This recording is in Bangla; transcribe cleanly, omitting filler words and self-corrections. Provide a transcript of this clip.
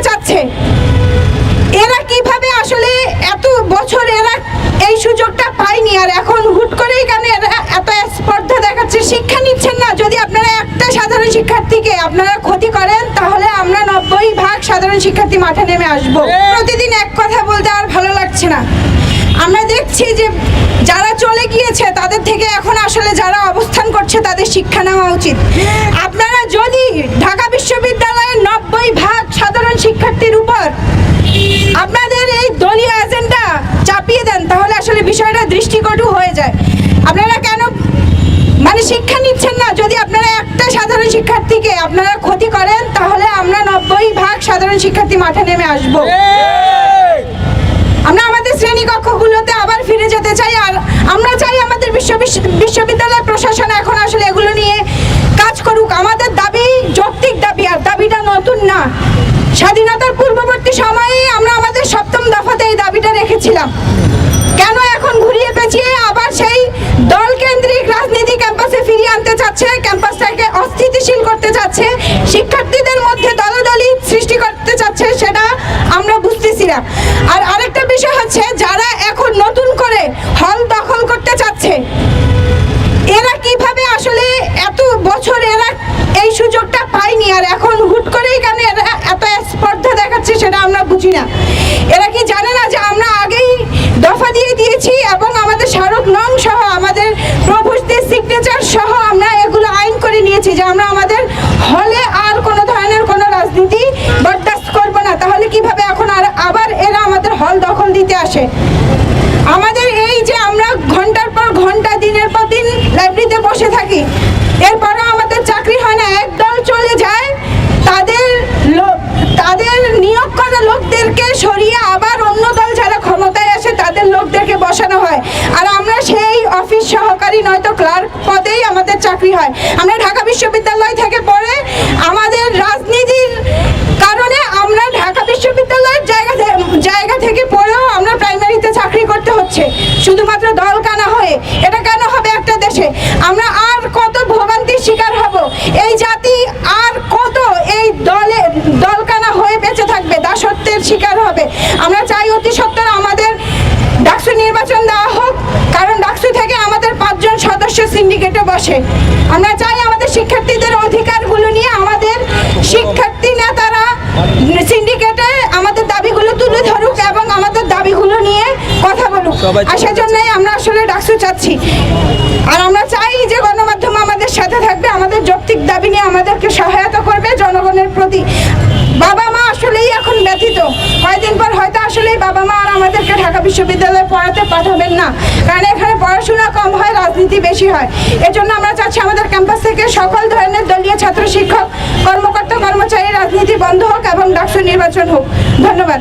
চাচ্ছে। এরা কিভাবে আসলে এত বছর এরা এই সুযোগটা পায়নি, আর এখন হুট করেই কেন এরা এত স্পর্ধা দেখাচ্ছে? শিক্ষা নিচ্ছেন না। যদি আপনারা একটা সাধারণ শিক্ষার্থীকে আপনারা ক্ষতি করেন, তাহলে আমরা 90% সাধারণ শিক্ষার্থী মাঠে নেমে আসব। প্রতিদিন এক কথা বলতে আর ভালো লাগছে না। আমরা দেখছি যে যারা চলে গিয়েছে তাদের থেকে এখন আসলে যারা অবস্থান করছে তাদের শিক্ষা নেওয়া উচিত। আপনারা যদি ঢাকা বিশ্ববিদ্যালয়ের 90% সাধারণ শিক্ষার্থীর উপর আপনাদের এই দলীয় এজেন্ডা চাপিয়ে দেন, তাহলে আসলে বিষয়টা দৃষ্টিকটু হয়ে যায়। আপনারা কেন শিক্ষা নিচ্ছেন না? যদি আপনারা একটা সাধারণ শিক্ষার্থীকে আপনারা ক্ষতি করেন, তাহলে আমরা 90% সাধারণ শিক্ষার্থী মাঠে নেমে আসব। আমরা আমাদের শ্রেণী কক্ষগুলোতে আবার ফিরে যেতে চাই, আর আমরা চাই আমাদের বিশ্ববিদ্যালয় প্রশাসন এখন আসলে এগুলো নিয়ে কাজ করুক। আমাদের দাবি যৌক্তিক দাবি, আর দাবিটা নতুন না। স্বাধীনতার পূর্ববর্তী সময়ে আমরা আমাদের 7ম দফাতে এই দাবিটা রেখেছিলাম। কেন এখন ঘুরিয়ে পেঁচিয়ে আবার সেই দলকেন্দ্রিক রাজনীতি ক্যাম্পাসে ফিরিয়ে আনতে চাচ্ছে, ক্যাম্পাসটাকে অস্থিতিশীল করতে চাচ্ছে, শিক্ষার্থীদের মধ্যে দলাদলি সৃষ্টি করতে চাচ্ছে, সেটা আমরা বুঝতেছি না। আর আরেকটা বিষয় হচ্ছে, যারা এখন নতুন করে হল দখল করতে চাচ্ছে, এরা কিভাবে আসলে এত বছর এরা এই সুযোগটা পায়নি, আর এখন হুট করেই কেন এরা এত স্পর্ধা দেখাচ্ছে, সেটা আমরা বুঝি না। এরা কি জানে না যে আমরা আগেই দফা দিয়ে দিয়েছি এবং আমাদের স্মারক নং সহ আমাদের প্রভুদের সিগনেচার সহ আমরা এগুলো আইন করে নিয়েছি যে আমরা আমাদের হলে আর কোনো ধরনের কোনো রাজনীতি বরদাস্ত করব না। তাহলে কিভাবে এখন আবার এরা আমাদের হল দখল দিতে আসে? আমাদের এই যে আমরা ঘন্টার পর ঘন্টা দিনের পর দিন লাইব্রেরিতে বসে থাকি, এরপরও আমাদের চাকরি হয় না। একদল চলে যায়, তাদের নিয়োগ করা লোকদেরকে সরিয়ে আবার অন্য দল যারা ক্ষমতায় আসে তাদের লোকদেরকে বসানো হয়, আর আমরা সেই অফিস সহকারী নয়তো ক্লার্ক পদেই আমাদের চাকরি হয়। আমরা ঢাকা বিশ্ববিদ্যালয় থেকে পড়ে আমাদের রাজনীতির কারণে আমরা ঢাকা বিশ্ববিদ্যালয়ের জায়গা থেকে পড়েও আমরা প্রাইমারিতে চাকরি করতে হচ্ছে শুধুমাত্র দল কানা হয়ে। এটা কেন হবে একটা দেশে? আমরা আর কত ভোগান্তির শিকার হব? এই জাতি আর কত এই দলকানা হয়ে বেঁচে থাকবে, দাসত্বের শিকার হবে? আমরা চাই অতি সত্বর আমাদের ডাকসু নির্বাচন দেওয়া হোক, কারণ ডাকসু থেকে আমাদের 5 জন সদস্য সিন্ডিকেটে বসে। আমরা চাই আমাদের শিক্ষার্থীদের অধিকারগুলো নিয়ে আমাদের শিক্ষার্থী নেতারা সিন্ডিকেটে আমাদের দাবিগুলো তুলে ধরুক এবং আমাদের দাবিগুলো নিয়ে কথা বলুক। আর সেজন্যই আমরা আসলে ডাকসু চাচ্ছি। আর আমরা চাই যে গণমাধ্যম আমাদের সাথে থাকবে, আমাদের যৌক্তিক দাবি নিয়ে আমাদেরকে সহায়তা করবে জনগণের প্রতি। বাবা মা আসলেই এখন ব্যথিত। কয়েকদিন পর হয়তো আসলেই বাবা মা আর আমাদেরকে ঢাকা বিশ্ববিদ্যালয়ে পড়াতে পাঠাবেন না, কারণ এখানে পড়াশোনা কম হয়, রাজনীতি বেশি হয়। এজন্য আমরা চাচ্ছি আমাদের ক্যাম্পাস থেকে সকল ধরনের দলীয় ছাত্র শিক্ষক কর্মকর্তা কর্মচারী রাজনীতি বন্ধ হোক এবং ডাকসু নির্বাচন হোক। ধন্যবাদ।